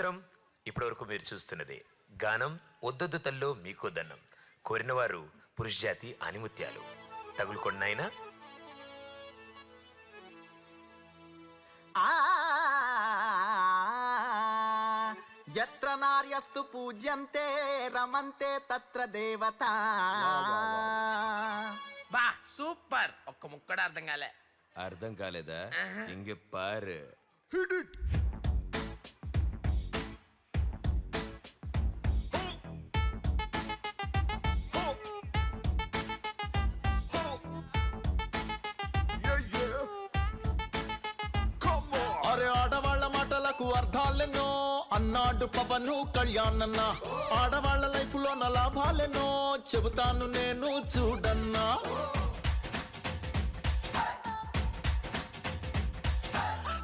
చిత్రం ఇప్పటివరకు మీరు చూస్తున్నది గానం ఒద్దొద్దు తల్లో మీకు దన్నం. కోరినవారు పురుష జాతి ఆనిముత్యాలు. తగులుకొండినాయనా. యత్ర నార్యస్తు పూజ్యంతే రమంతే తత్ర దేవతా. బా సూపర్. ఒక్క ముక్కడ అర్థం కాలే. అర్థం కాలేదా? ఇంగ పారు. అరే ఆడవాళ్ళ మాటలకు అర్థాలెన్నో అన్నాడు పవను కళ్యాణన్న. ఆడవాళ్ళ లైఫ్ లో నా లాభాలెన్నో చెబుతాను నేను చూడన్నా.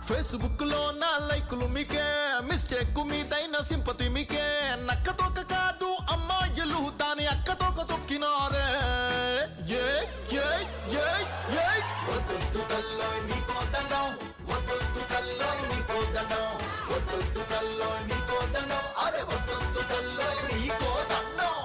ఫేస్బుక్ లో నా లైకులు మీకే, మిస్టేక్ మీదైన సింపతి మీకే. నక్కతోక కాదు అమ్మాయిలు దాని అక్కతోక తొక్కినారే. ఏ ఏ ఏ ఏ వద్దు కల్లో నీకో దండం, వద్దు కల్లో నీకో దండం, వద్దు కల్లో నీకో దండం, అరే వద్దు కల్లో నీకో దండం.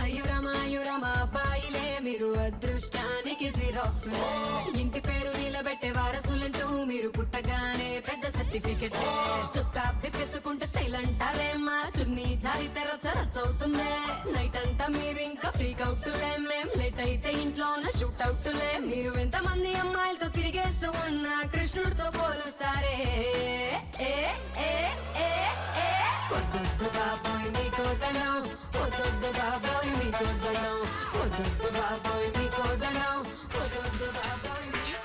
అయ్యురమా అబ్బాయిలే మీరు అదృష్టానికి జిరాక్స్. ఇంటి పేరు నిలబెట్టే వారసులంటూ మీరు పుట్టగానే పెద్ద సర్టిఫికెట్. చొక్కా విప్పేసుకుంటే స్టైల్ అంటారేమ్మా, చున్నీ జారితే రచ్చవుతుందే. నైట్ అంతా మీరు ఇంకా ఫ్రీక్ అవుట్లే, మేం లేట్ అయితే ఇంట్లోన షూట్ అవుట్లే. మీరు ఎంతమంది అమ్మాయిలతో తిరిగేస్తూ ఉన్నా కృష్ణుడితో పోలుస్తారే. ఏ ఏ ఏ ఏ వద్దు బాబోయ్ మీకో దండం, వద్దు బాబోయ్ మీకో దండం, వద్దు బాబోయ్ మీకో దండం, వద్దు బాబోయ్ మీకో.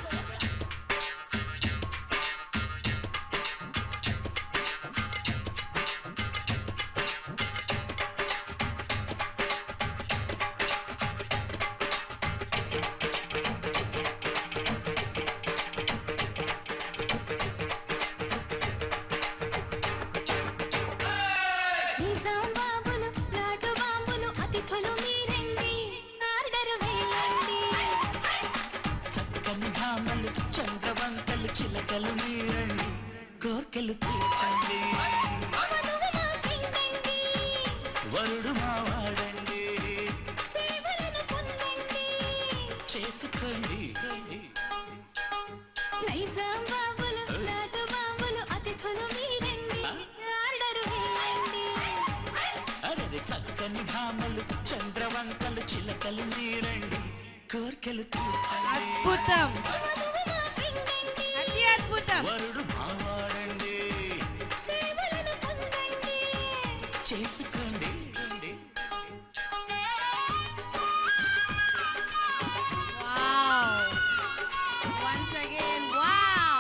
చంద్రవంకలు చిలకలు మీరండి, కోర్కెలు తీర్చండి. వరుడు మావాడండి, చేసుకోండి. అరే చక్కని భామలు చంద్రవంకలు చిలకలు మీరండి, కోర్కెలు తీర్చండి. అద్భుతం, అతి అద్భుతం. వరుడు మావాడండి, చేసుకోండి. Wow. Once again, wow.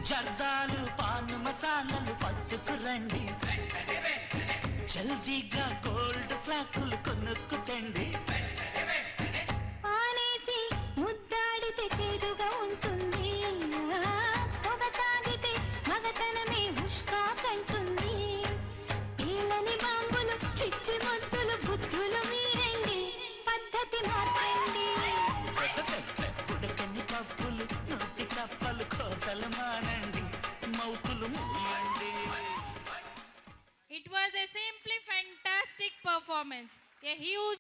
జర్దాలు పాను మసాలాలు పట్టుకురండి, జల్దీగా గోల్డ్ ఫ్లాకులు కొనుక్కుతండి. ఆనేసి ముద్దాడితే చేదుగా ఉంటుంది, పొగ తాగితే మగతనమే ఉష్కా కంటుంది. ఈలని బాంబులు చిచ్చి ముద్దులు బుద్ధులు మీరండి, పద్ధతి మార్చండి. పుడకని పప్పులు నోటి కప్పలు కోతలు మానండి, మౌతులు మూయండి. It was a simply fantastic performance. A huge